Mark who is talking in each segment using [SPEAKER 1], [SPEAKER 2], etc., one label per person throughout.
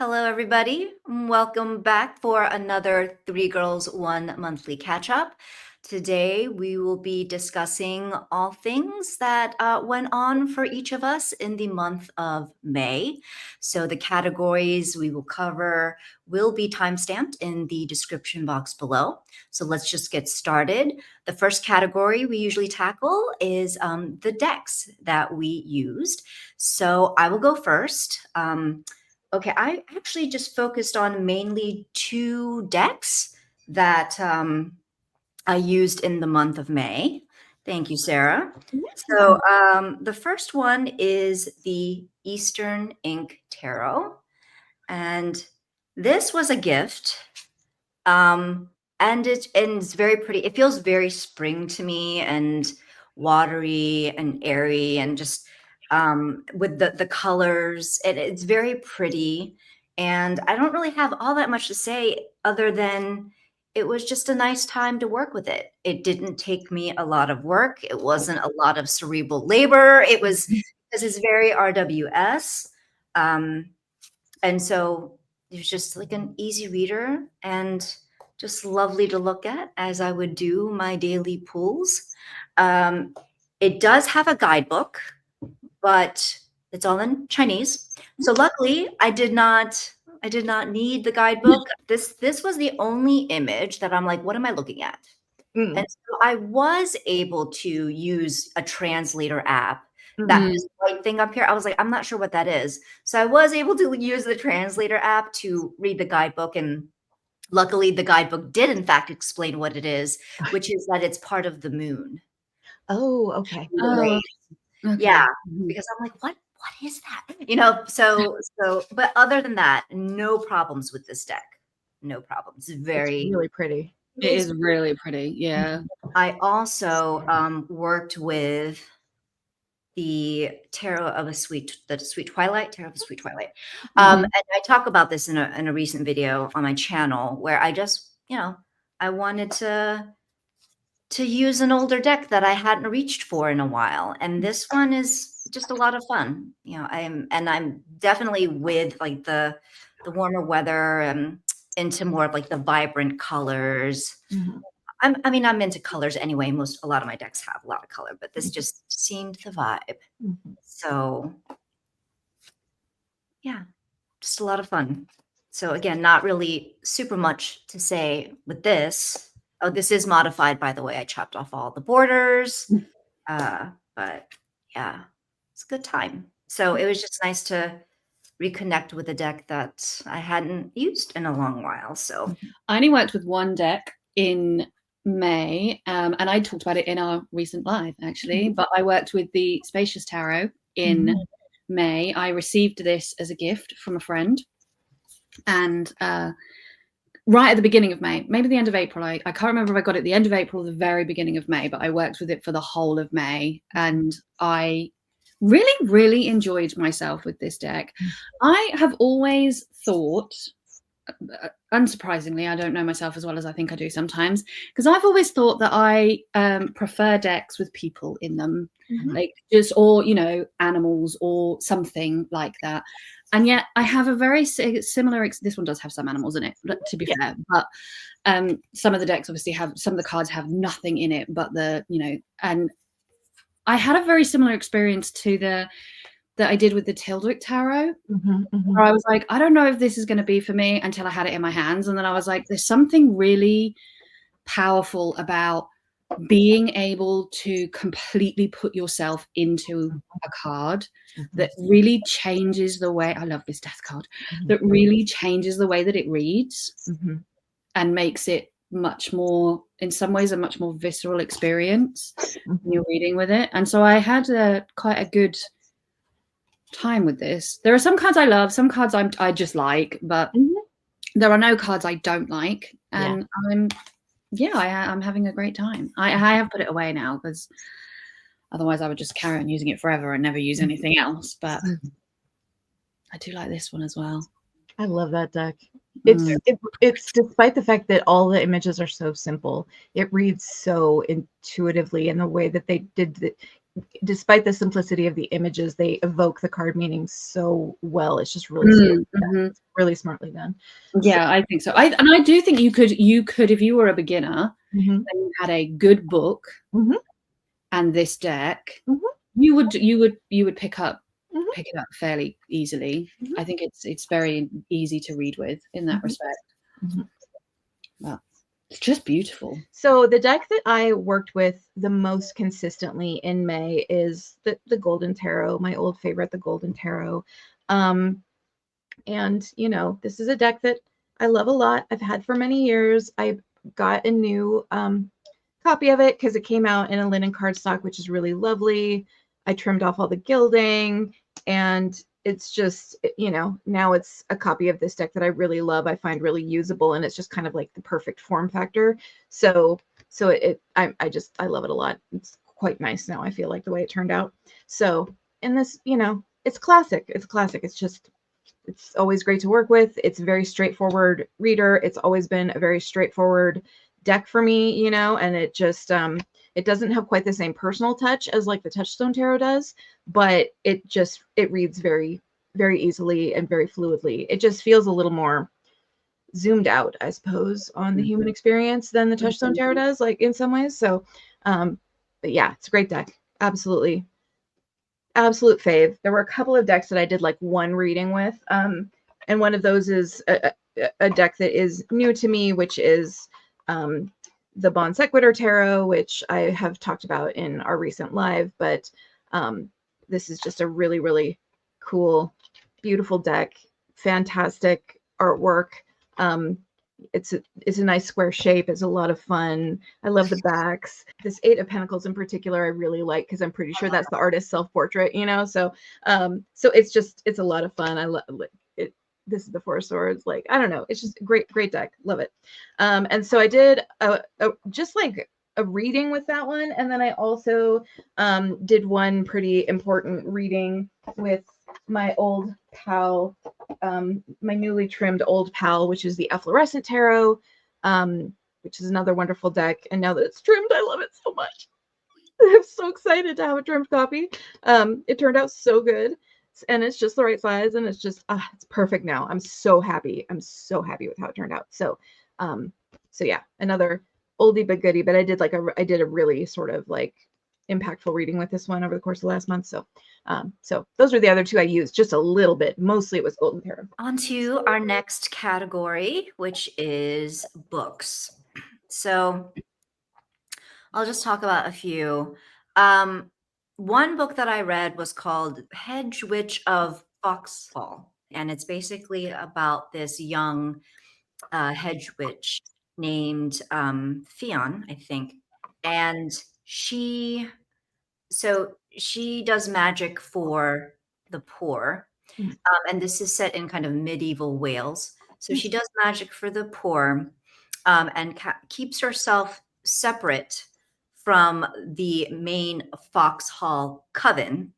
[SPEAKER 1] Hello, everybody. Welcome back for another Three Girls, One Monthly Catch Up. Today, we will be discussing all things that went on for each of us in the month of May. So, the categories we will cover will be timestamped in the description box below. So, let's just get started. The first category we usually tackle is the decks that we used. So, I will go first. Okay, I actually just focused on mainly two decks that I used in the month of May. Thank you, Sarah. So the first one is the Eastern Ink Tarot. And this was a gift. And it's very pretty. It feels very spring to me and watery and airy and just with the colors. It's very pretty. And I don't really have all that much to say other than it was just a nice time to work with it. It didn't take me a lot of work. It wasn't a lot of cerebral labor. It was because it's very RWS. And so it was just like an easy reader and just lovely to look at as I would do my daily pulls. It does have a guidebook, but it's all in Chinese. So luckily, I did not need the guidebook. This was the only image that I'm like, what am I looking at? And so I was able to use a translator app. That this white thing up here, I was like, I'm not sure what that is. So I was able to use the translator app to read the guidebook, and luckily the guidebook did in fact explain what it is, which is that it's part of the moon.
[SPEAKER 2] Oh, okay.
[SPEAKER 1] Right.
[SPEAKER 3] Okay.
[SPEAKER 1] Yeah, because I'm like, what is that? But other than that, no problems with this deck. No problems.
[SPEAKER 2] It's really pretty.
[SPEAKER 3] It is really pretty. Yeah.
[SPEAKER 1] I also worked with the Tarot of a Sweet Twilight, Tarot of a Sweet Twilight. And I talk about this in a recent video on my channel where I just, I wanted to use an older deck that I hadn't reached for in a while. And this one is just a lot of fun. I'm definitely with like the warmer weather and into more of like the vibrant colors. I'm into colors anyway. A lot of my decks have a lot of color, but this just seemed the vibe. So yeah, just a lot of fun. So again, not really super much to say with this. Oh, this is modified, by the way. I chopped off all the borders. But yeah, it's a good time. So it was just nice to reconnect with a deck that I hadn't used in a long while. So
[SPEAKER 3] I only worked with one deck in May, and I talked about it in our recent live, actually. But I worked with the Spacious Tarot in May. I received this as a gift from a friend, and right at the beginning of May, maybe the end of April. I can't remember if I got it at the end of April or the very beginning of May, but I worked with it for the whole of May, and I really, really enjoyed myself with this deck. I have always thought, unsurprisingly, I don't know myself as well as I think I do sometimes, because I've always thought that I prefer decks with people in them, like just, or, animals or something like that. And yet I have a very similar, this one does have some animals in it, to be fair, but some of the decks obviously some of the cards have nothing in it, but and I had a very similar experience to that I did with the Tildwick Tarot, where I was like, I don't know if this is going to be for me until I had it in my hands. And then I was like, there's something really powerful about being able to completely put yourself into a card that really changes the way, I love this death card, that really changes the way that it reads and makes it much more, in some ways, a much more visceral experience when you're reading with it. And so I had quite a good time with this. There are some cards I love, some cards I just like, but there are no cards I don't like. And I'm having a great time. I have put it away now because otherwise I would just carry on using it forever and never use anything else. But I do like this one as well.
[SPEAKER 2] I love that deck. It's despite the fact that all the images are so simple, it reads so intuitively in the way that they did despite the simplicity of the images, they evoke the card meaning so well. It's just really smart. It's really smartly done.
[SPEAKER 3] Yeah, I think so. I do think you could if you were a beginner and you had a good book and this deck, you would pick it up fairly easily. I think it's very easy to read with in that respect. But it's just beautiful.
[SPEAKER 2] So the deck that I worked with the most consistently in May is the Golden Tarot, my old favorite, the Golden Tarot. And, you know, this is a deck that I love a lot. I've had for many years. I got a new copy of it because it came out in a linen cardstock, which is really lovely. I trimmed off all the gilding, and it's just, you know, now it's a copy of this deck that I really love. I find really usable, and it's just kind of like the perfect form factor. So I love it a lot. It's quite nice now. I feel like the way it turned out. So in this, you know, it's classic. It's classic. It's always great to work with. It's a very straightforward reader. It's always been a very straightforward deck for me, you know, and it just, it doesn't have quite the same personal touch as like the Touchstone Tarot does, but it reads very, very easily and very fluidly. It just feels a little more zoomed out, I suppose, on the human experience than the Touchstone Tarot does, like in some ways. So, but yeah, it's a great deck. Absolutely. Absolute fave. There were a couple of decks that I did like one reading with. And one of those is a deck that is new to me, which is the Bon Sequitur Tarot, which I have talked about in our recent live, but this is just a really, really cool, beautiful deck, fantastic artwork. It's a nice square shape. It's a lot of fun. I love the backs. This Eight of Pentacles in particular, I really like because I'm pretty sure that's the artist's self-portrait, you know? So, so it's a lot of fun. I love it. This is the Four of Swords. Like, I don't know. It's just a great deck. Love it. And so I did just like a reading with that one. And then I also did one pretty important reading with my old pal, my newly trimmed old pal, which is the Efflorescent Tarot, which is another wonderful deck. And now that it's trimmed, I love it so much. I'm so excited to have a trimmed copy. It turned out so good. And it's just the right size, and it's just it's perfect now. I'm so happy. I'm so happy with how it turned out. So so yeah, another oldie but goodie. But I did a really sort of like impactful reading with this one over the course of the last month. So so those are the other two I used just a little bit. Mostly it was Golden Tarot.
[SPEAKER 1] On to our next category, which is books. So I'll just talk about a few. One book that I read was called Hedge Witch of Foxhall, and it's basically about this young hedge witch named Fionn, I think, and she does magic for the poor, and this is set in kind of medieval Wales. So she does magic for the poor, and keeps herself separate from the main Foxhall coven,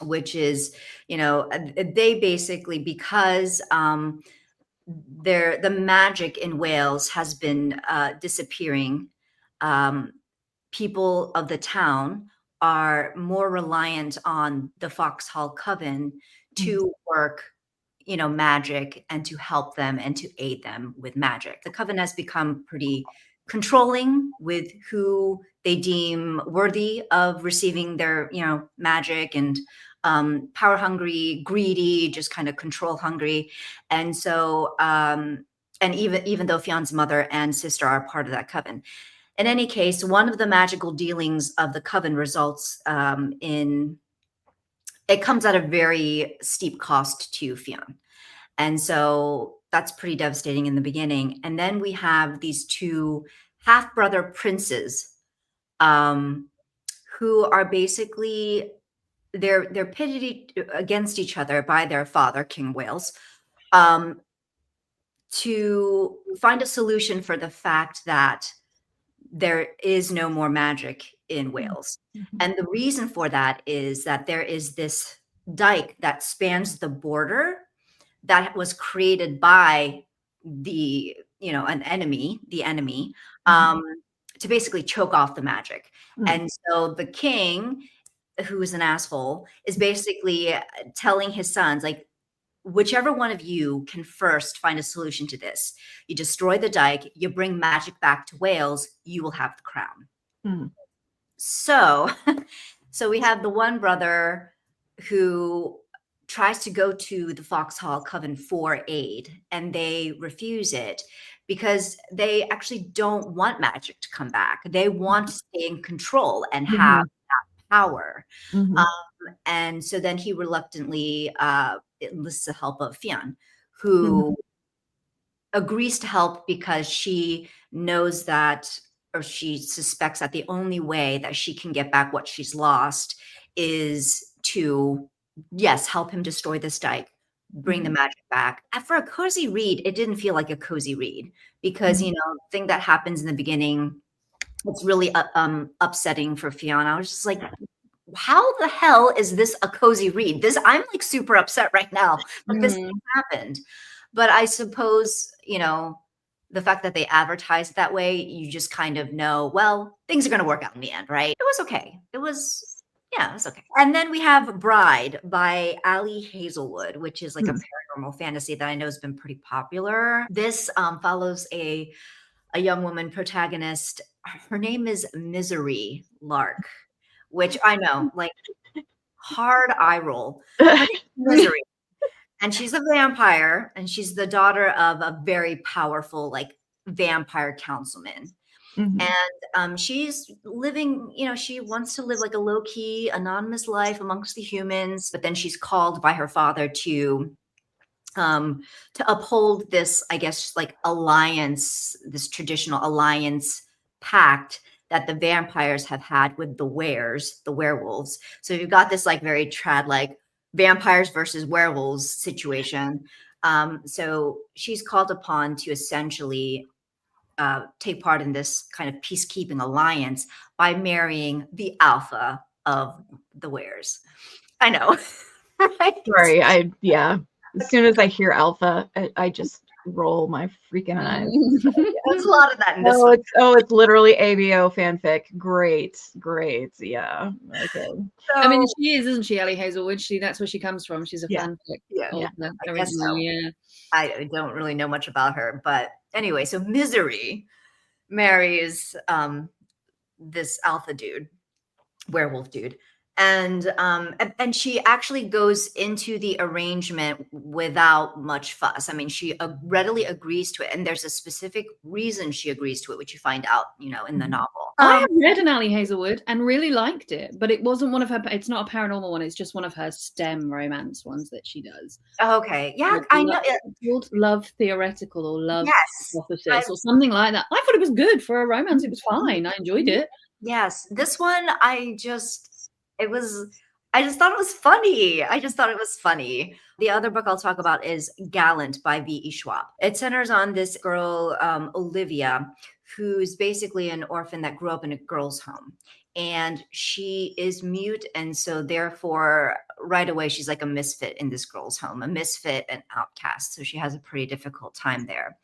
[SPEAKER 1] which is, you know, they basically, because the magic in Wales has been disappearing. People of the town are more reliant on the Foxhall coven to work, you know, magic and to help them and to aid them with magic. The coven has become pretty controlling with who they deem worthy of receiving their, you know, magic, and power hungry, greedy, just kind of control hungry. And so, and even though Fionn's mother and sister are part of that coven. In any case, one of the magical dealings of the coven results in, it comes at a very steep cost to Fionn. And so that's pretty devastating in the beginning. And then we have these two half-brother princes who are basically, they're pitted against each other by their father, King Wales, to find a solution for the fact that there is no more magic in Wales. And the reason for that is that there is this dike that spans the border that was created by the, you know, the enemy, to basically choke off the magic. And so the king who is an asshole, is basically telling his sons, like, whichever one of you can first find a solution to this, you destroy the dike, you bring magic back to Wales, you will have the crown.
[SPEAKER 2] Mm.
[SPEAKER 1] So, so we have the one brother who tries to go to the Foxhall Coven for aid, and they refuse it because they actually don't want magic to come back. They want to stay in control and have power.
[SPEAKER 2] Mhm.
[SPEAKER 1] And so then he reluctantly enlists the help of Fionn, who agrees to help because she knows that, or she suspects that the only way that she can get back what she's lost is to, yes, help him destroy this dike, bring the magic back. For a cozy read, it didn't feel like a cozy read because, you know, the thing that happens in the beginning, it's really upsetting for Fiona. I was just like, how the hell is this a cozy read? I'm like super upset right now that this thing happened. But I suppose, you know, the fact that they advertised that way, you just kind of know, well, things are going to work out in the end, right? It was okay. It was, yeah, it was okay. And then we have Bride by Ali Hazelwood, which is like a paranormal fantasy that I know has been pretty popular. This follows a young woman protagonist. Her name is Misery Lark, which I know, like, hard eye roll. Her name is Misery. And she's a vampire, and she's the daughter of a very powerful, like, vampire councilman. And she's living, you know, she wants to live like a low-key, anonymous life amongst the humans, but then she's called by her father to uphold this, I guess, like alliance, this traditional alliance pact that the vampires have had with the the werewolves. So you've got this like very trad, like vampires versus werewolves situation. So she's called upon to essentially take part in this kind of peacekeeping alliance by marrying the alpha of the weres. I know. Right?
[SPEAKER 2] Sorry, yeah. As soon as I hear alpha, I just roll my freaking eyes.
[SPEAKER 1] There's a lot of that in this
[SPEAKER 2] Oh,
[SPEAKER 1] one.
[SPEAKER 2] it's literally ABO fanfic. Great. Yeah. Okay.
[SPEAKER 3] I mean,
[SPEAKER 1] So,
[SPEAKER 3] she is, isn't she, Ellie Hazelwood? That's where she comes from. She's a fanfic.
[SPEAKER 1] yeah,
[SPEAKER 3] I
[SPEAKER 1] guess so. I don't really know much about her, but anyway, so Misery marries this alpha dude, werewolf dude, and she actually goes into the arrangement without much fuss. I mean, she readily agrees to it, and there's a specific reason she agrees to it, which you find out, you know, in the novel.
[SPEAKER 3] I have read an Ellie Hazelwood and really liked it, but it wasn't one of her. It's not a paranormal one. It's just one of her STEM romance ones that she does.
[SPEAKER 1] Okay, yeah, I know.
[SPEAKER 3] Called Love Theoretical or Love
[SPEAKER 1] Yes,
[SPEAKER 3] Hypothesis or something like that. I thought it was good for a romance. It was fine. I enjoyed it.
[SPEAKER 1] Yes, this one I just thought it was funny. I just thought it was funny. The other book I'll talk about is Gallant by V.E. Schwab. It centers on this girl, Olivia, who's basically an orphan that grew up in a girls' home. And she is mute. And so therefore, right away, she's like a misfit in this girls' home, a misfit and outcast. So she has a pretty difficult time there.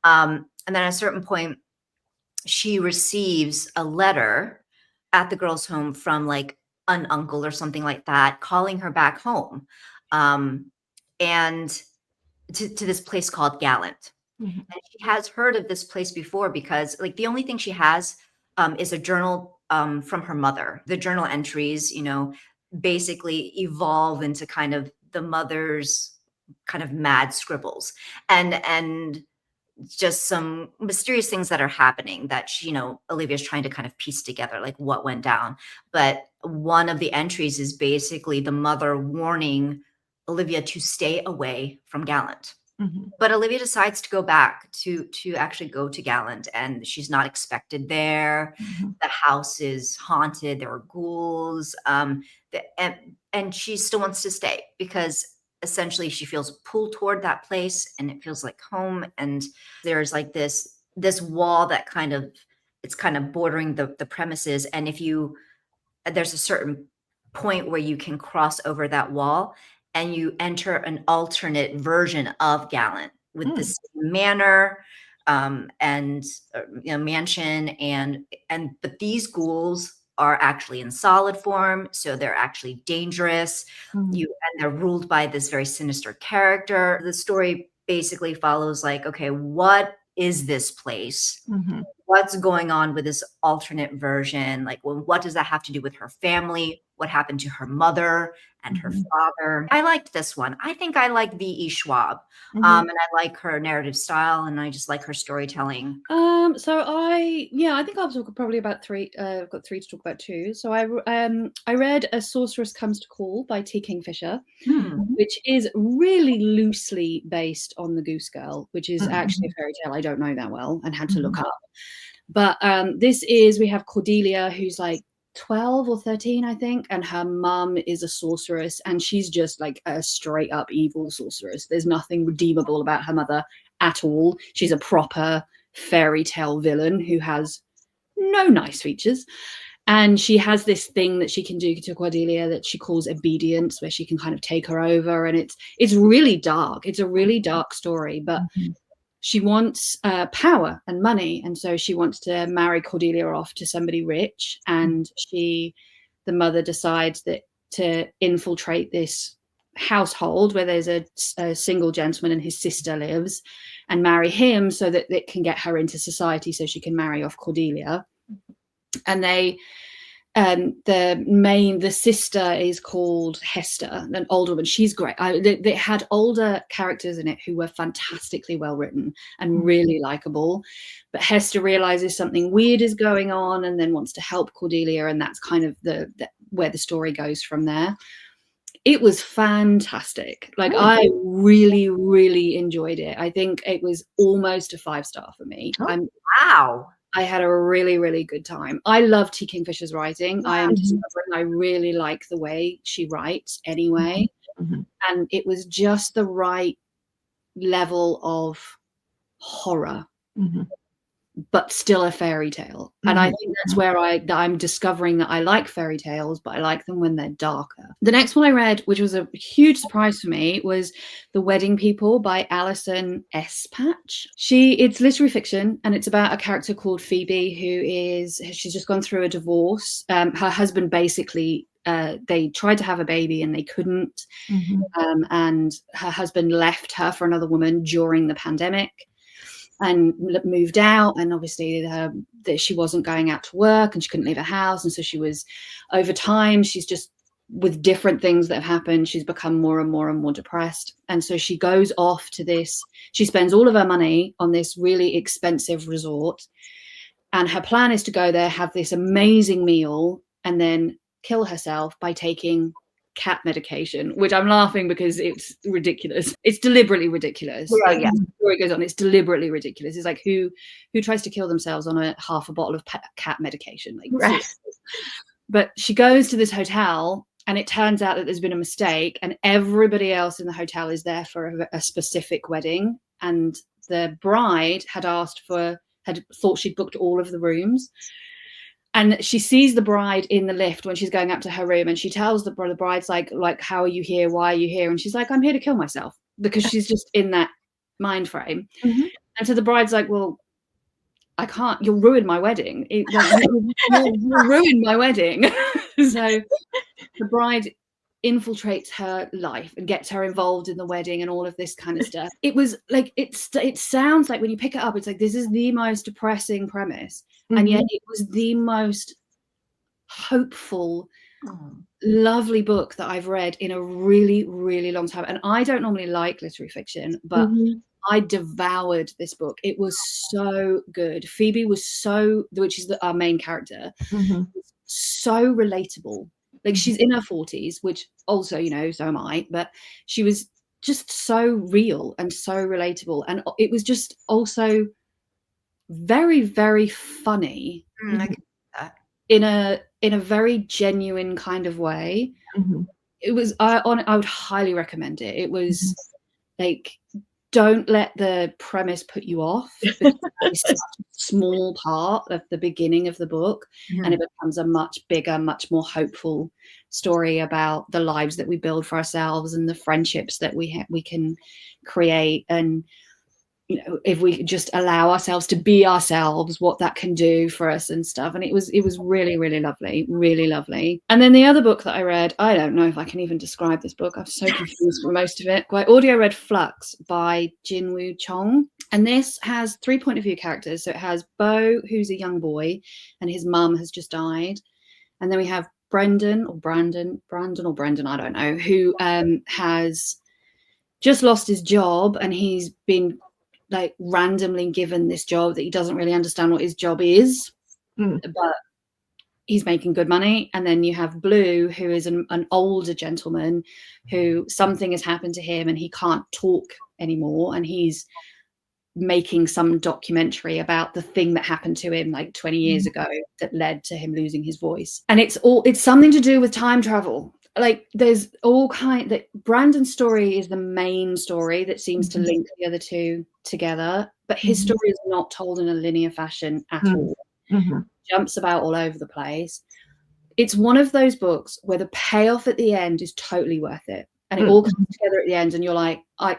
[SPEAKER 1] And then at a certain point, she receives a letter at the girls' home from like an uncle or something like that, calling her back home, and to this place called Gallant. And she has heard of this place before because like the only thing she has is a journal from her mother. The journal entries, you know, basically evolve into kind of the mother's kind of mad scribbles and just some mysterious things that are happening that she, you know, Olivia's trying to kind of piece together, like what went down. But one of the entries is basically the mother warning Olivia to stay away from Gallant. But Olivia decides to go back to actually go to Gallant, and she's not expected there. The house is haunted. There are ghouls, and she still wants to stay because essentially she feels pulled toward that place and it feels like home. And there's like this wall that it's kind of bordering the premises. And there's a certain point where you can cross over that wall and you enter an alternate version of Gallant with the same manor and you know, mansion but these ghouls are actually in solid form, so they're actually dangerous.
[SPEAKER 2] Mhm.
[SPEAKER 1] And they're ruled by this very sinister character. The story basically follows like, okay, what is this place?
[SPEAKER 2] Mhm.
[SPEAKER 1] What's going on with this alternate version? Like, well, what does that have to do with her family? What happened to her mother and her
[SPEAKER 2] Mhm.
[SPEAKER 1] father? I liked this one. I think I like V.E. Schwab.
[SPEAKER 2] Mhm.
[SPEAKER 1] And I like her narrative style, and I just like her storytelling.
[SPEAKER 3] So I think I'll talk probably about three. I've got three to talk about too. So I read A Sorceress Comes to Call by T. Kingfisher,
[SPEAKER 1] Hmm.
[SPEAKER 3] which is really loosely based on The Goose Girl, which is actually a fairy tale I don't know that well and had to look up. But we have Cordelia, who's like 12 or 13, I think, and her mum is a sorceress, and she's just like a straight up evil sorceress. There's nothing redeemable about her mother at all. She's a proper fairy tale villain who has no nice features. And she has this thing that she can do to Cordelia that she calls obedience, where she can kind of take her over. And it's really dark. It's a really dark story, but she wants power and money. And so she wants to marry Cordelia off to somebody rich. And the mother decides that to infiltrate this household where there's a single gentleman and his sister lives, and marry him so that it can get her into society so she can marry off Cordelia. And the sister is called Hester, an older woman. She's great. They had older characters in it who were fantastically well written and really likable. But Hester realizes something weird is going on and then wants to help Cordelia, and that's kind of where the story goes from there. It was fantastic. Like, I really, really enjoyed it. I think it was almost a 5-star for me.
[SPEAKER 1] Wow.
[SPEAKER 3] I had a really, really good time. I love T. Kingfisher's writing. I am discovering I really like the way she writes anyway. And it was just the right level of horror, but still a fairy tale. And I think that's where I'm discovering that I like fairy tales, but I like them when they're darker. The next one I read, which was a huge surprise for me, was The Wedding People by Alison S. Patch. It's literary fiction, and it's about a character called Phoebe she's just gone through a divorce. Her husband basically, they tried to have a baby and they couldn't. And her husband left her for another woman during the pandemic and moved out, and obviously that she wasn't going out to work and she couldn't leave her house, and so she was, over time, she's just, with different things that have happened, she's become more and more and more depressed. And so she goes off to this, she spends all of her money on this really expensive resort, and her plan is to go there, have this amazing meal, and then kill herself by taking cat medication, which I'm laughing because it's ridiculous. It's deliberately ridiculous.
[SPEAKER 1] Yeah.
[SPEAKER 3] The story goes on, it's deliberately ridiculous. It's like who tries to kill themselves on half a bottle of cat medication? Like,
[SPEAKER 2] Right.
[SPEAKER 3] But she goes to this hotel, and it turns out that there's been a mistake, and everybody else in the hotel is there for a specific wedding, and the bride had thought she'd booked all of the rooms. And she sees the bride in the lift when she's going up to her room, and she tells the bride's like, how are you here? Why are you here? And she's like, I'm here to kill myself, because she's just in that mind frame. And so the bride's like, well, I can't, you'll ruin my wedding. You'll ruin my wedding. So the bride infiltrates her life and gets her involved in the wedding and all of this kind of stuff. It was like, it sounds like when you pick it up, it's like, this is the most depressing premise. And yet it was the most hopeful, lovely book that I've read in a really, really long time. And I don't normally like literary fiction, but I devoured this book. It was so good. Phoebe was which is our main character, so relatable. Like, she's in her 40s, which also, so am I, but she was just so real and so relatable. And it was just also very, very funny
[SPEAKER 1] I can see that.
[SPEAKER 3] in a very genuine kind of way. It was, I would highly recommend it. It was like, don't let the premise put you off, because it's such a small part of the beginning of the book, and it becomes a much bigger, much more hopeful story about the lives that we build for ourselves and the friendships that we can create. And you know, if we just allow ourselves to be ourselves, what that can do for us and stuff. And it was really, really lovely, really lovely. And then the other book that I read, I don't know if I can even describe this book. I'm so confused for most of it. I audio read Flux by Jinwoo Chong. And this has 3 point of view characters. So it has Bo, who's a young boy, and his mum has just died. And then we have Brandon, I don't know, who has just lost his job, and he's been like randomly given this job that he doesn't really understand what his job is, but he's making good money. And then you have Blue, who is an older gentleman who something has happened to him and he can't talk anymore, and he's making some documentary about the thing that happened to him like 20 years ago that led to him losing his voice. And it's something to do with time travel. Like there's all kind that Brandon's story is the main story that seems to link the other two together, but his story is not told in a linear fashion at all. Jumps about all over the place. It's one of those books where the payoff at the end is totally worth it, and it all comes together at the end, and you're like, I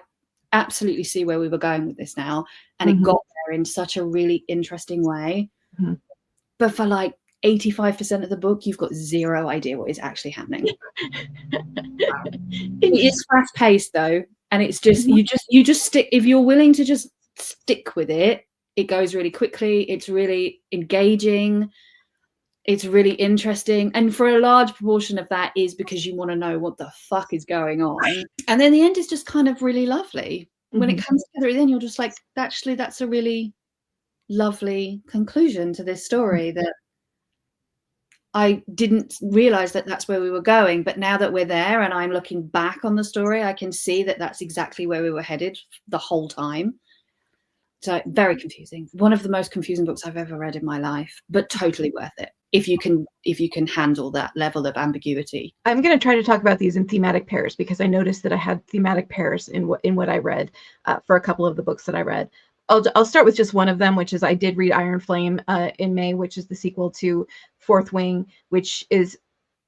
[SPEAKER 3] absolutely see where we were going with this now, and it got there in such a really interesting way. But for like 85% of the book, you've got zero idea what is actually happening. It's fast paced though, and it's just you just stick. If you're willing to just stick with it, it goes really quickly. It's really engaging. It's really interesting, and for a large proportion of that is because you want to know what the fuck is going on. And then the end is just kind of really lovely. When it comes together, then you're just like, actually, that's a really lovely conclusion to this story that I didn't realize that that's where we were going. But now that we're there and I'm looking back on the story, I can see that that's exactly where we were headed the whole time. So very confusing. One of the most confusing books I've ever read in my life, but totally worth it if you can handle that level of ambiguity.
[SPEAKER 2] I'm going to try to talk about these in thematic pairs because I noticed that I had thematic pairs in what I read for a couple of the books that I read. I'll start with just one of them, which is I did read Iron Flame in May, which is the sequel to Fourth Wing, which is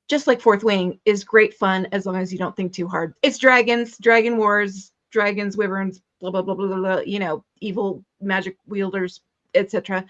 [SPEAKER 2] just like Fourth Wing, is great fun as long as you don't think too hard. It's dragons, dragon wars, dragons, wyverns, blah blah blah blah blah. You know, evil magic wielders, etc.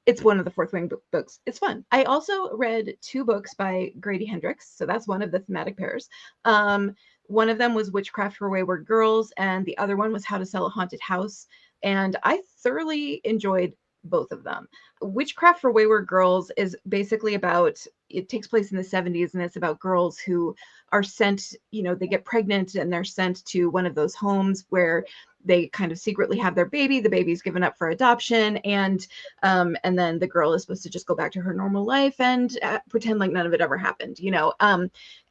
[SPEAKER 2] It's one of the Fourth Wing books. It's fun. I also read 2 books by Grady Hendrix, so that's one of the thematic pairs. One of them was Witchcraft for Wayward Girls, and the other one was How to Sell a Haunted House. And I thoroughly enjoyed both of them. Witchcraft for Wayward Girls is basically about, it takes place in the 70s, and it's about girls who are sent, they get pregnant and they're sent to one of those homes where they kind of secretly have their baby. The baby's given up for adoption, and then the girl is supposed to just go back to her normal life and pretend like none of it ever happened,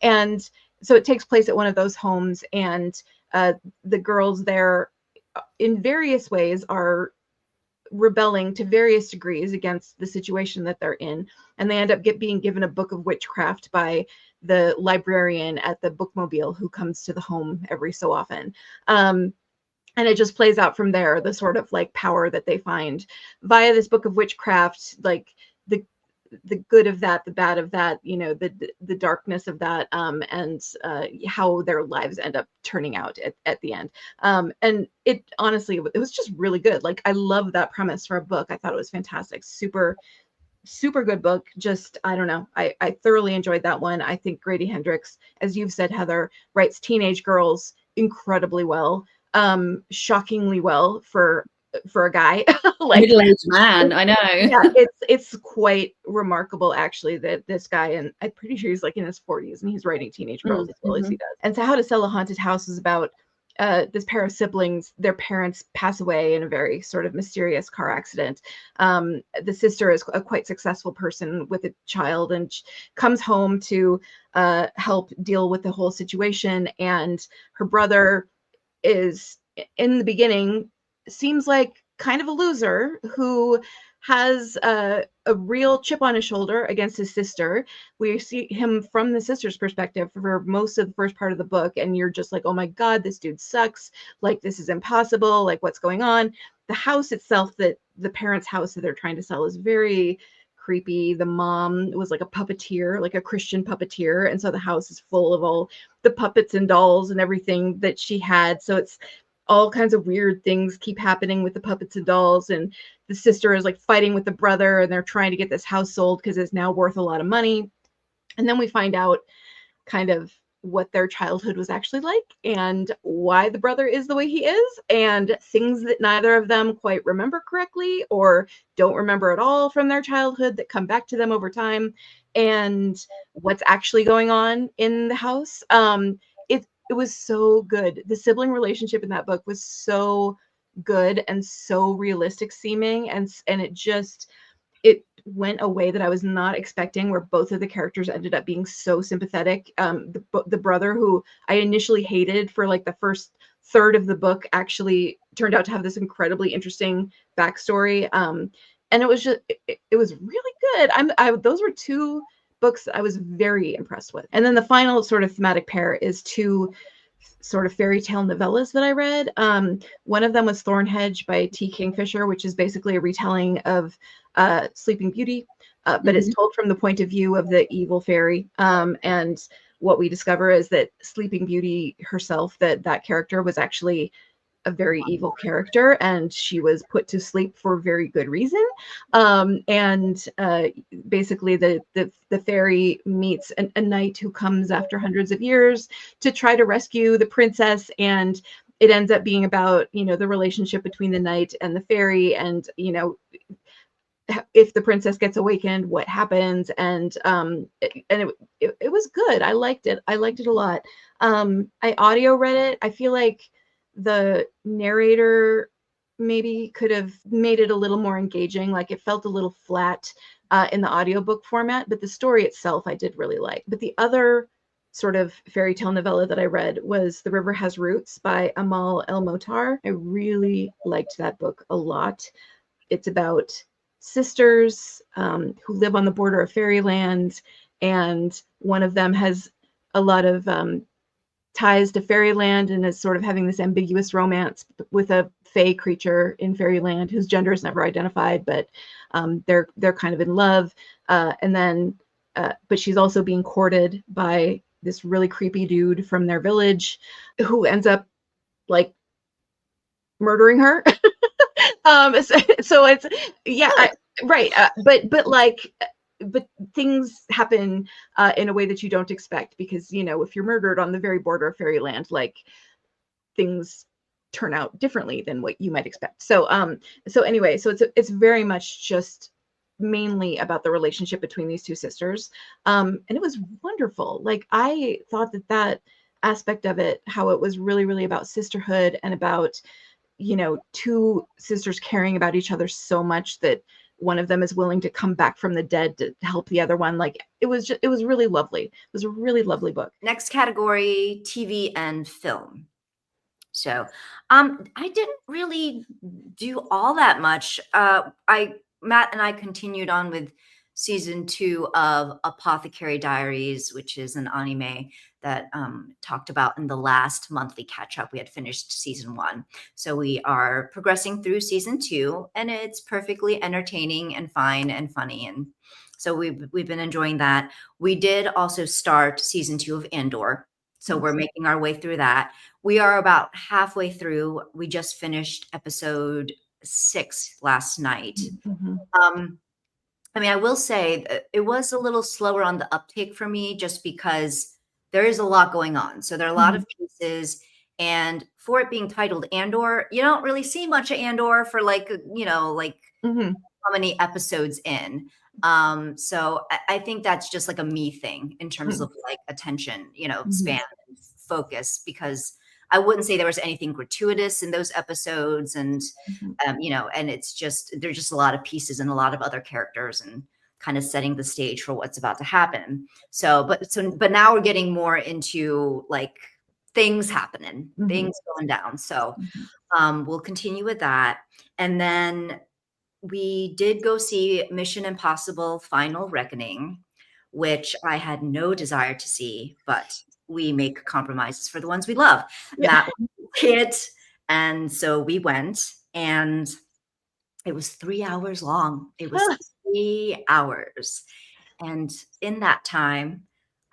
[SPEAKER 2] and so it takes place at one of those homes, and the girls there in various ways are rebelling to various degrees against the situation that they're in, and they end up being given a book of witchcraft by the librarian at the bookmobile who comes to the home every so often. And it just plays out from there, the sort of like power that they find via this book of witchcraft, like the good of that, the bad of that, the darkness of that, and how their lives end up turning out at the end. And it honestly, it was just really good. Like, I love that premise for a book. I thought it was fantastic. Super, super good book. Just, I don't know. I thoroughly enjoyed that one. I think Grady Hendrix, as you've said, Heather, writes teenage girls incredibly well, shockingly well for a guy. Like
[SPEAKER 3] middle-aged man, I know.
[SPEAKER 2] Yeah, it's quite remarkable actually that this guy, and I'm pretty sure he's like in his 40s, and he's writing teenage girls as well as he does. And so How to Sell a Haunted House is about this pair of siblings. Their parents pass away in a very sort of mysterious car accident. The sister is a quite successful person with a child, and comes home to help deal with the whole situation. And her brother is, in the beginning, seems like kind of a loser who has a real chip on his shoulder against his sister. We see him from the sister's perspective for most of the first part of the book, and you're just like, oh my God, this dude sucks. Like, this is impossible. Like, what's going on? The house itself, that the parents' house that they're trying to sell, is very creepy. The mom was like a puppeteer, like a Christian puppeteer, and so the house is full of all the puppets and dolls and everything that she had. So it's all kinds of weird things keep happening with the puppets and dolls, and the sister is like fighting with the brother, and they're trying to get this house sold because it's now worth a lot of money. And then we find out kind of what their childhood was actually like and why the brother is the way he is, and things that neither of them quite remember correctly or don't remember at all from their childhood that come back to them over time, and what's actually going on in the house. It was so good. The sibling relationship in that book was so good and so realistic seeming, and it went a way that I was not expecting, where both of the characters ended up being so sympathetic. The brother, who I initially hated for like the first third of the book, actually turned out to have this incredibly interesting backstory. And it was just, it was really good. Those were two books that I was very impressed with. And then the final sort of thematic pair is two sort of fairy tale novellas that I read. One of them was Thornhedge by T. Kingfisher, which is basically a retelling of Sleeping Beauty, but it's told from the point of view of the evil fairy. And what we discover is that Sleeping Beauty herself, that character was actually a very evil character, and she was put to sleep for very good reason. Basically the fairy meets a knight who comes after hundreds of years to try to rescue the princess, and it ends up being about, the relationship between the knight and the fairy, and if the princess gets awakened, what happens. And it was good. I liked it a lot. I audio read it. I feel like the narrator maybe could have made it a little more engaging. Like, it felt a little flat in the audiobook format, but the story itself I did really like. But the other sort of fairy tale novella that I read was The River Has Roots by Amal El-Motar. I really liked that book a lot. It's about sisters who live on the border of fairyland, and one of them has a lot of ties to fairyland and is sort of having this ambiguous romance with a fae creature in fairyland whose gender is never identified, but they're kind of in love. But she's also being courted by this really creepy dude from their village who ends up like murdering her. So it's, yeah, right. But things happen in a way that you don't expect, because, if you're murdered on the very border of fairyland, like, things turn out differently than what you might expect. So anyway, so it's very much just mainly about the relationship between these two sisters. And it was wonderful. Like, I thought that aspect of it, how it was really, really about sisterhood and about, two sisters caring about each other so much that one of them is willing to come back from the dead to help the other one. Like, it was really lovely. It was a really lovely book.
[SPEAKER 1] Next category, TV and film. So I didn't really do all that much. Matt and I continued on with season 2 of Apothecary Diaries, which is an anime that talked about in the last monthly catch up. We had finished season 1. So we are progressing through season 2, and it's perfectly entertaining and fine and funny. And so we've been enjoying that. We did also start season 2 of Andor. So we're making our way through that. We are about halfway through. We just finished episode 6 last night. I will say that it was a little slower on the uptake for me, just because there is a lot going on. So there are a lot of pieces, and for it being titled Andor, you don't really see much of Andor for how many episodes in. So I think that's just like a me thing in terms of like attention, span and focus, because I wouldn't say there was anything gratuitous in those episodes. And, and it's just, there's just a lot of pieces and a lot of other characters and kind of setting the stage for what's about to happen. But now we're getting more into like things happening, things going down. So we'll continue with that. And then we did go see Mission Impossible Final Reckoning, which I had no desire to see, but we make compromises for the ones we love. Yeah. That hit. And so we went, and it was 3 hours long. It was 3 hours. And in that time,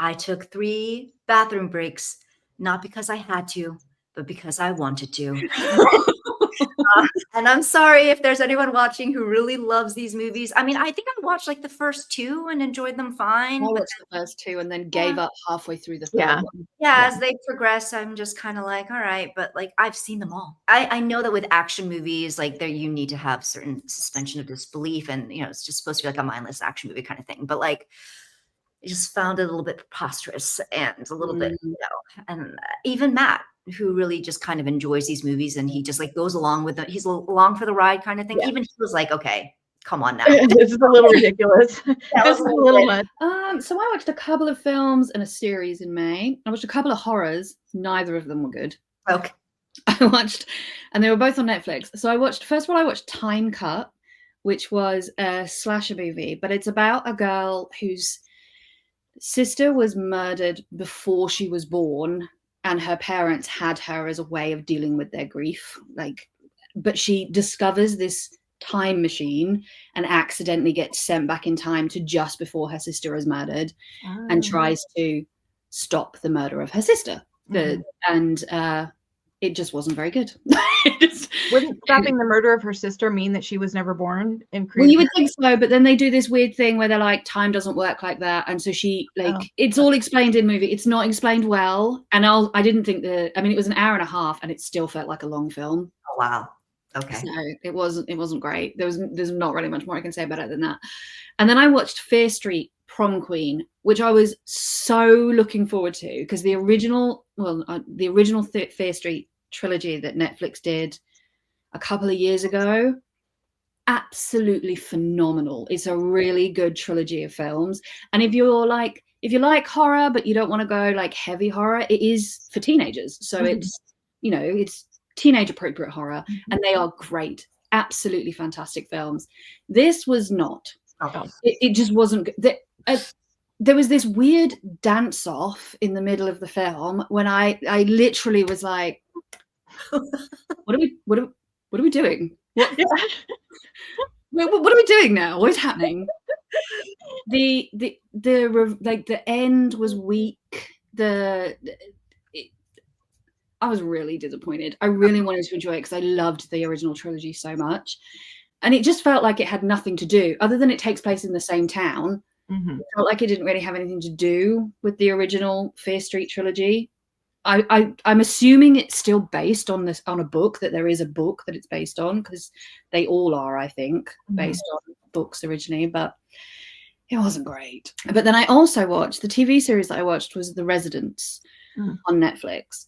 [SPEAKER 1] I took 3 bathroom breaks, not because I had to, but because I wanted to. And I'm sorry if there's anyone watching who really loves these movies. I mean, I think I watched like the first two and enjoyed them
[SPEAKER 3] I
[SPEAKER 1] fine, but
[SPEAKER 3] watched the first two and then gave up halfway through the third
[SPEAKER 2] Yeah.
[SPEAKER 3] one.
[SPEAKER 1] yeah, as they progress, I'm just kind of like, all right, but like I've seen them all. I know that with action movies, like there you need to have certain suspension of disbelief, and it's just supposed to be like a mindless action movie kind of thing. But like, I just found it a little bit preposterous and a little bit, and even Matt, who really just kind of enjoys these movies, and he just like goes along with it. He's along for the ride kind of thing.
[SPEAKER 2] Yeah.
[SPEAKER 1] Even he was like, okay, come on now.
[SPEAKER 2] This is a little ridiculous.
[SPEAKER 1] That
[SPEAKER 2] This
[SPEAKER 1] was
[SPEAKER 2] is
[SPEAKER 1] a
[SPEAKER 2] a
[SPEAKER 1] little
[SPEAKER 2] little
[SPEAKER 1] bit-
[SPEAKER 2] much.
[SPEAKER 3] So I watched a couple of films and a series in May. I watched a couple of horrors. Neither of them were good.
[SPEAKER 1] Okay.
[SPEAKER 3] I watched, and they were both on Netflix. So I watched, first of all, I watched Time Cut, which was a slasher movie, but it's about a girl whose sister was murdered before she was born, and her parents had her as a way of dealing with their grief. But she discovers this time machine and accidentally gets sent back in time to just before her sister is murdered, and tries to stop the murder of her sister. And it just wasn't very good.
[SPEAKER 2] Wouldn't stopping the murder of her sister mean that she was never born?
[SPEAKER 3] Well, you would think so, but then they do this weird thing where they're like, time doesn't work like that, and so she it's all explained in movie. It's not explained well, and I didn't think it was an hour and a half, and it still felt like a long film.
[SPEAKER 1] Oh wow. Okay.
[SPEAKER 3] So it wasn't great. There's not really much more I can say about it than that. And then I watched Fear Street Prom Queen, which I was so looking forward to, because the original Fear Street trilogy that Netflix did a couple of years ago, absolutely phenomenal. It's a really good trilogy of films. And if you like horror but you don't want to go like heavy horror, it is for teenagers. So it's teenage appropriate horror, and they are great, absolutely fantastic films. This was not. It just wasn't. There was this weird dance off in the middle of the film when I literally was like, what are we doing? What are we doing now? What is happening? The end was weak. I was really disappointed. I really wanted to enjoy it because I loved the original trilogy so much, and it just felt like it had nothing to do other than it takes place in the same town. It felt like it didn't really have anything to do with the original Fear Street trilogy. I'm assuming it's still based on a book, that there is a book that it's based on, because they all are, I think, based on books originally, but it wasn't great. But then I also watched, the TV series that I watched was The Residents on Netflix.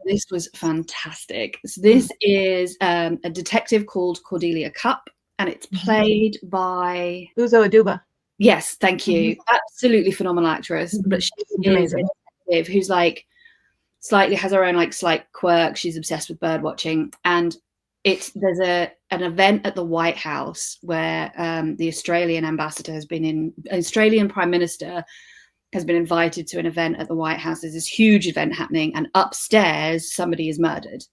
[SPEAKER 3] This was fantastic. So this is a detective called Cordelia Cupp, and it's played by
[SPEAKER 2] Uzo Aduba.
[SPEAKER 3] Yes, thank you. Absolutely phenomenal actress. But she is a detective who's like slightly has her own like slight quirk. She's obsessed with bird watching, and there's an event at the White House where the Australian Prime Minister has been invited to an event at the White House. There's this huge event happening, and upstairs somebody is murdered.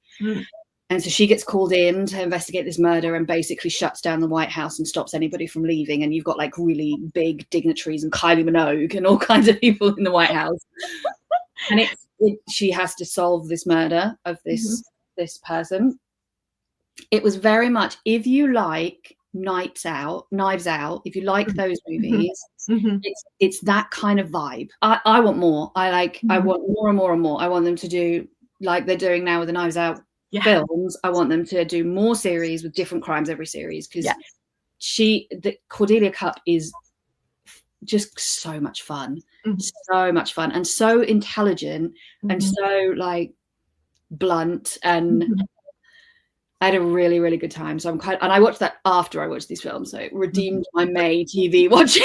[SPEAKER 3] And so she gets called in to investigate this murder and basically shuts down the White House and stops anybody from leaving. And you've got like really big dignitaries and Kylie Minogue and all kinds of people in the White House. And she has to solve this murder of this person. It was very much, if you like Knives Out, if you like those movies, it's that kind of vibe. I want more. I want more and more and more. I want them to do like they're doing now with the Knives Out films. I want them to do more series with different crimes every series, because Cordelia Cupp is just so much fun, and so intelligent and so like blunt, and I had a really, really good time. So and I watched that after I watched these films, so it redeemed my May TV watching.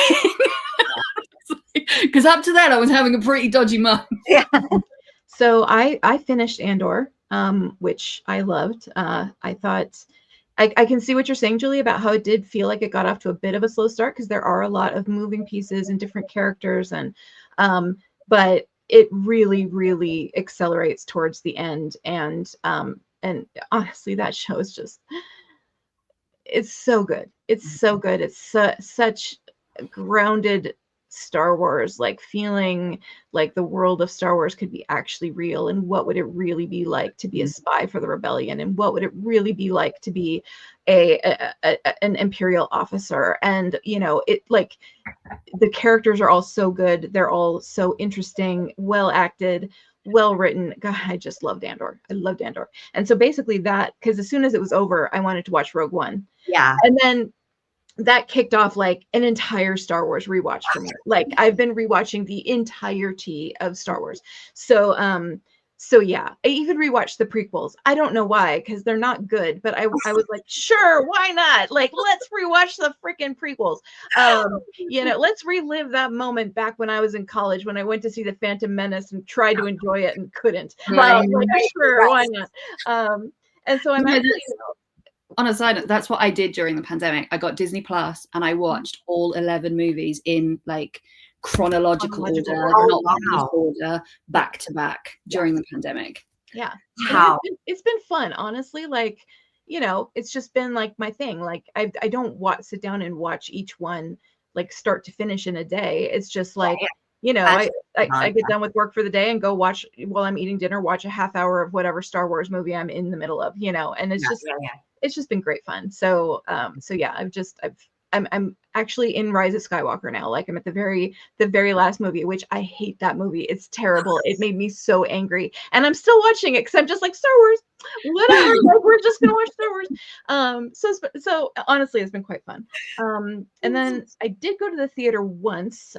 [SPEAKER 3] Because up to then I was having a pretty dodgy month.
[SPEAKER 2] So I finished Andor, which I loved. I thought I can see what you're saying, Julie, about how it did feel like it got off to a bit of a slow start, because there are a lot of moving pieces and different characters, and but it really, really accelerates towards the end. And honestly, that show is just, it's so good. It's so good. It's such grounded Star Wars, like feeling like the world of Star Wars could be actually real, and what would it really be like to be a spy for the rebellion, and what would it really be like to be an Imperial officer. And it, like, the characters are all so good, they're all so interesting, well acted, well written. God, I just loved Andor. I loved Andor. And so basically that, because as soon as it was over, I wanted to watch Rogue One.
[SPEAKER 1] Yeah.
[SPEAKER 2] And then that kicked off like an entire Star Wars rewatch for me. Like, I've been rewatching the entirety of Star Wars. So yeah, I even rewatched the prequels. I don't know why, because they're not good, but I was like, sure, why not? Like, let's rewatch the freaking prequels. Let's relive that moment back when I was in college, when I went to see the Phantom Menace and tried to enjoy it and couldn't. Like, sure, why not? And so I'm actually,
[SPEAKER 3] on a side note, that's what I did during the pandemic. I got Disney Plus and I watched all 11 movies in like chronological order, not order, back to back during the pandemic.
[SPEAKER 2] Yeah.
[SPEAKER 1] Wow.
[SPEAKER 2] It's been fun, honestly. Like, it's just been like my thing. Like, I don't sit down and watch each one like start to finish in a day. It's just like, I get done with work for the day and go watch, while I'm eating dinner, watch a half hour of whatever Star Wars movie I'm in the middle of, and it's just been great fun. So yeah, I'm actually in Rise of Skywalker now. Like, I'm at the very last movie, which I hate that movie. It's terrible. It made me so angry, and I'm still watching it because I'm just like, Star Wars, whatever. Like, we're just gonna watch Star Wars. So honestly, it's been quite fun. And then I did go to the theater once,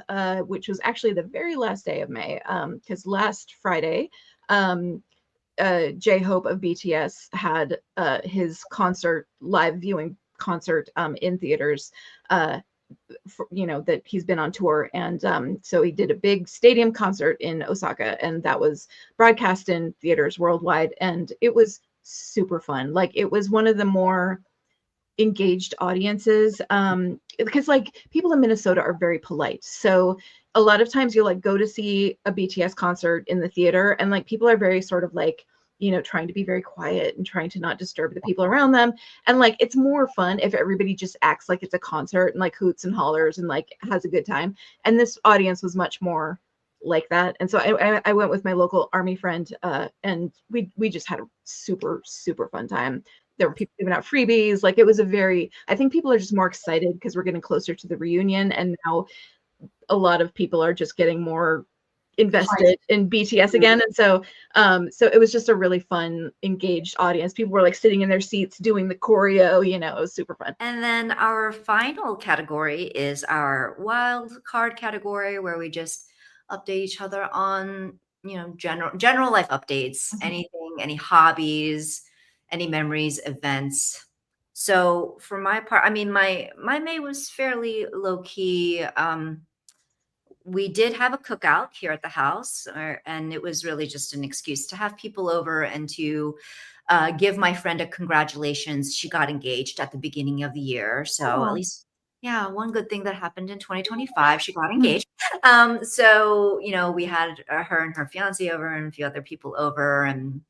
[SPEAKER 2] which was actually the very last day of May, because last Friday, J-Hope of BTS had his live viewing concert in theaters, that he's been on tour. And so he did a big stadium concert in Osaka, and that was broadcast in theaters worldwide. And it was super fun. Like, it was one of the more engaged audiences, because like people in Minnesota are very polite. So a lot of times you'll like go to see a BTS concert in the theater, and like people are very sort of like, trying to be very quiet and trying to not disturb the people around them. And like, it's more fun if everybody just acts like it's a concert and like hoots and hollers and like has a good time. And this audience was much more like that. And so I went with my local Army friend, and we just had a super, super fun time. There were people giving out freebies. Like, it was I think people are just more excited because we're getting closer to the reunion. And now a lot of people are just getting more invested in BTS again. And so it was just a really fun, engaged audience. People were like sitting in their seats doing the choreo, it was super fun.
[SPEAKER 1] And then our final category is our wild card category, where we just update each other on, general life updates, anything, any hobbies, any memories, events. So for my part, I mean, my May was fairly low key. We did have a cookout here at the house, and it was really just an excuse to have people over and to give my friend a congratulations. She got engaged at the beginning of the year. So at least, one good thing that happened in 2025, she got engaged. So, we had her and her fiance over and a few other people over, and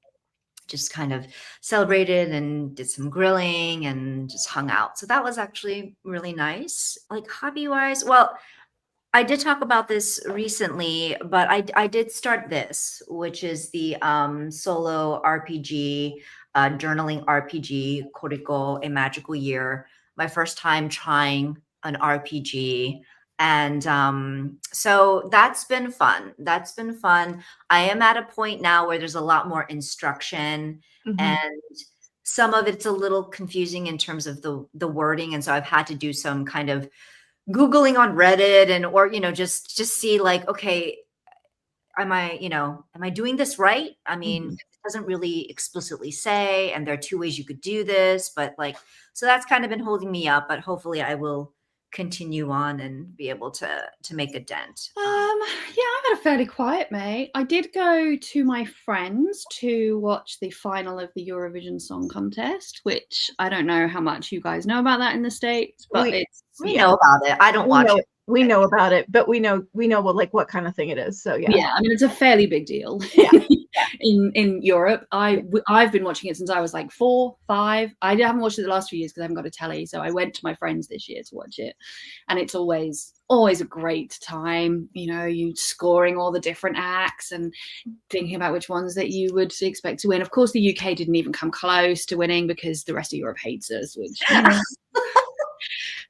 [SPEAKER 1] just kind of celebrated and did some grilling and just hung out. So that was actually really nice. Like, hobby wise, well, I did talk about this recently, but I did start this, which is the solo RPG, journaling RPG, Koriko, A Magical Year. My first time trying an RPG. And so that's been fun. I am at a point now where there's a lot more instruction, and some of it's a little confusing in terms of the wording. And so I've had to do some kind of Googling on Reddit or just see like, okay, am I doing this right? I mean, it doesn't really explicitly say, and there are two ways you could do this, but like, so that's kind of been holding me up, but hopefully I will continue on and be able to make a dent.
[SPEAKER 3] I've had a fairly quiet May. I did go to my friends to watch the final of the Eurovision Song Contest, which I don't know how much you guys know about that in the States, but
[SPEAKER 1] we know about it. I don't watch it.
[SPEAKER 2] We know about it, but we know what kind of thing it is. So yeah.
[SPEAKER 3] Yeah, I mean, it's a fairly big deal. in Europe. I've been watching it since I was like 4, 5. I haven't watched it the last few years because I haven't got a telly. So I went to my friends this year to watch it, and it's always a great time. You know, you scoring all the different acts and thinking about which ones that you would expect to win. Of course, the UK didn't even come close to winning because the rest of Europe hates us, which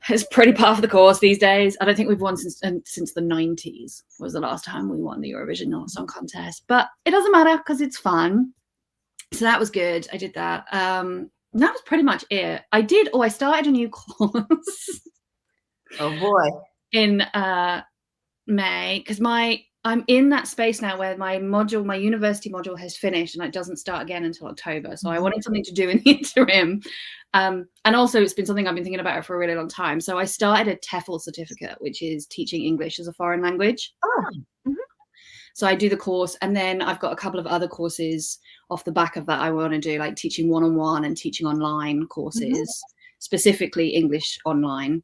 [SPEAKER 3] is pretty par for the course these days. I don't think we've won since the 90s was the last time we won the Eurovision Song Contest, but it doesn't matter because it's fun. So that was good. I did that. That was pretty much it. I started a new course.
[SPEAKER 1] Oh boy.
[SPEAKER 3] In May, because I'm in that space now where my university module has finished and it doesn't start again until October. So I wanted something to do in the interim. And also it's been something I've been thinking about for a really long time. So I started a TEFL certificate, which is teaching English as a foreign language.
[SPEAKER 2] Oh. Mm-hmm.
[SPEAKER 3] So I do the course, and then I've got a couple of other courses off the back of that I want to do, like teaching one-on-one and teaching online courses, specifically English online.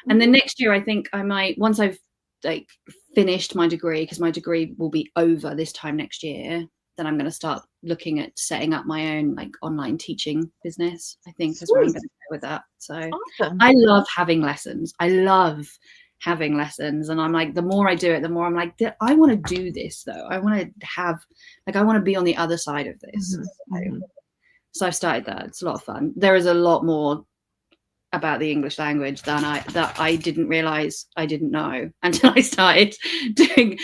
[SPEAKER 3] And then next year, I think I might, once I've like finished my degree, because my degree will be over this time next year, then I'm going to start looking at setting up my own like online teaching business. I think is where I'm going to go with that. So
[SPEAKER 2] awesome.
[SPEAKER 3] I love having lessons. And I'm like, the more I do it, the more I'm like, I want to do this though. I want to be on the other side of this. So I've started that. It's a lot of fun. There is a lot more about the English language than I didn't realize I didn't know until I started doing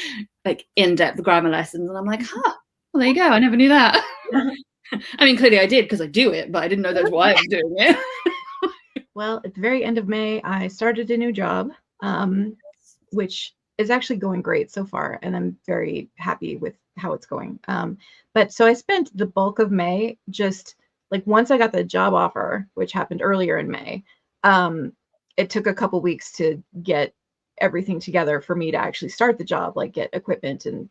[SPEAKER 3] like in-depth grammar lessons, and I'm like, well, there you go. I never knew that. I mean, clearly I did because I do it, but I didn't know that's why I was doing it.
[SPEAKER 2] Well, at the very end of May, I started a new job, which is actually going great so far, and I'm very happy with how it's going. But so I spent the bulk of May just like, once I got the job offer, which happened earlier in May, it took a couple weeks to get everything together for me to actually start the job, like get equipment and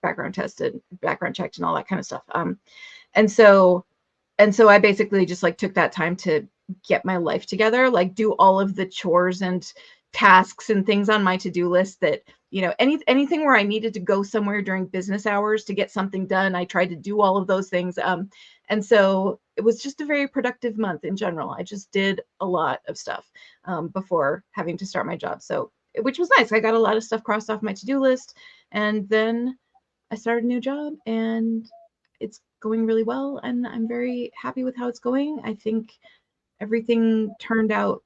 [SPEAKER 2] background tested, background checked, and all that kind of stuff. And so I basically just like took that time to get my life together, like do all of the chores and tasks and things on my to-do list that, you know, anything where I needed to go somewhere during business hours to get something done. I tried to do all of those things. And so it was just a very productive month in general. I just did a lot of stuff before having to start my job. So, which was nice. I got a lot of stuff crossed off my to-do list, and then I started a new job, and it's going really well. And I'm very happy with how it's going. I think everything turned out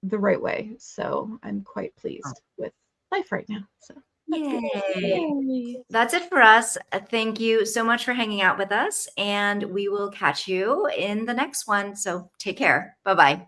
[SPEAKER 2] the right way. So I'm quite pleased with life right now. So
[SPEAKER 1] Yay. That's it for us. Thank you so much for hanging out with us, and we will catch you in the next one. So take care. Bye-bye.